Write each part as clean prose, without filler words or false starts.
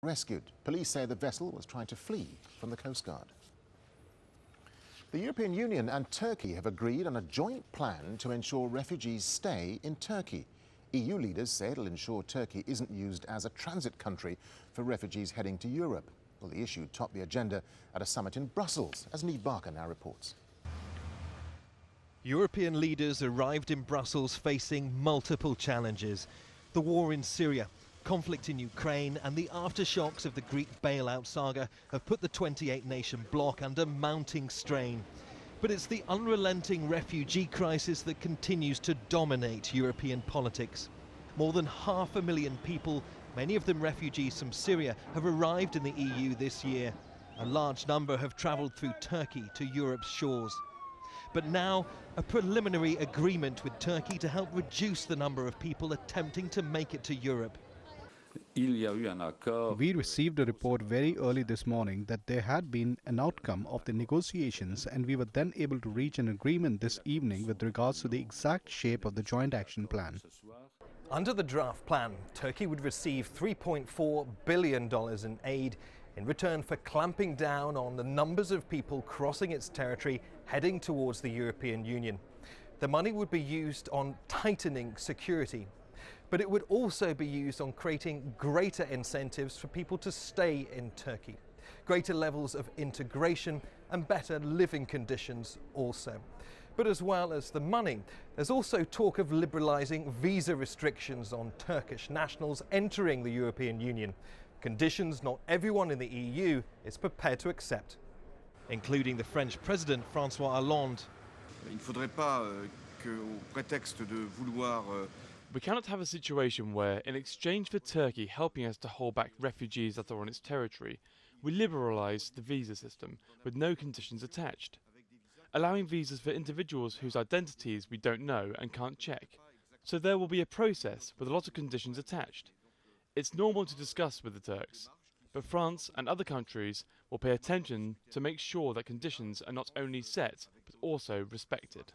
rescued. Police say the vessel was trying to flee from the Coast Guard. The European Union and Turkey have agreed on a joint plan to ensure refugees stay in Turkey. EU leaders say it'll ensure Turkey isn't used as a transit country for refugees heading to Europe. Well, the issue topped the agenda at a summit in Brussels, as Neve Barker now reports. European leaders arrived in Brussels facing multiple challenges. The war in Syria, conflict in Ukraine and the aftershocks of the Greek bailout saga have put the 28-nation bloc under mounting strain. But it's the unrelenting refugee crisis that continues to dominate European politics. More than 500,000 people, many of them refugees from Syria, have arrived in the EU this year. A large number have travelled through Turkey to Europe's shores. But now, a preliminary agreement with Turkey to help reduce the number of people attempting to make it to Europe. We received a report very early this morning that there had been an outcome of the negotiations, and we were then able to reach an agreement this evening with regards to the exact shape of the joint action plan. Under the draft plan, Turkey would receive $3.4 billion in aid in return for clamping down on the numbers of people crossing its territory heading towards the European Union. The money would be used on tightening security, but it would also be used on creating greater incentives for people to stay in Turkey, greater levels of integration and better living conditions also. But as well as the money, there's also talk of liberalising visa restrictions on Turkish nationals entering the European Union, conditions not everyone in the EU is prepared to accept, including the French President François Hollande. We cannot have a situation where, in exchange for Turkey helping us to hold back refugees that are on its territory, we liberalise the visa system with no conditions attached, allowing visas for individuals whose identities we don't know and can't check. So there will be a process with a lot of conditions attached. It's normal to discuss with the Turks, but France and other countries will pay attention to make sure that conditions are not only set, but also respected.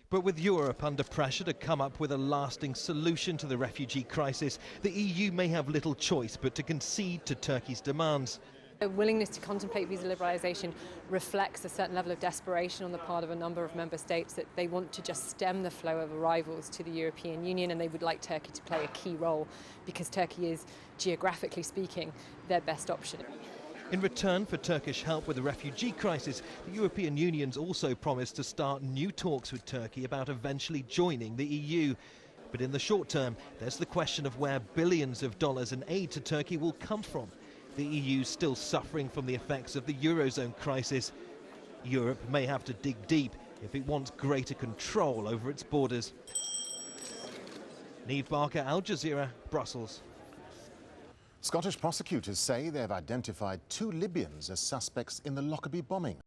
But with Europe under pressure to come up with a lasting solution to the refugee crisis, the EU may have little choice but to concede to Turkey's demands. A willingness to contemplate visa liberalisation reflects a certain level of desperation on the part of a number of member states that they want to just stem the flow of arrivals to the European Union, and they would like Turkey to play a key role because Turkey is, geographically speaking, their best option. In return for Turkish help with the refugee crisis, the European Union's also promised to start new talks with Turkey about eventually joining the EU. But in the short term, there's the question of where billions of dollars in aid to Turkey will come from. The EU's still suffering from the effects of the Eurozone crisis. Europe may have to dig deep if it wants greater control over its borders. Neve Barker, Al Jazeera, Brussels. Scottish prosecutors say they've identified 2 Libyans as suspects in the Lockerbie bombing.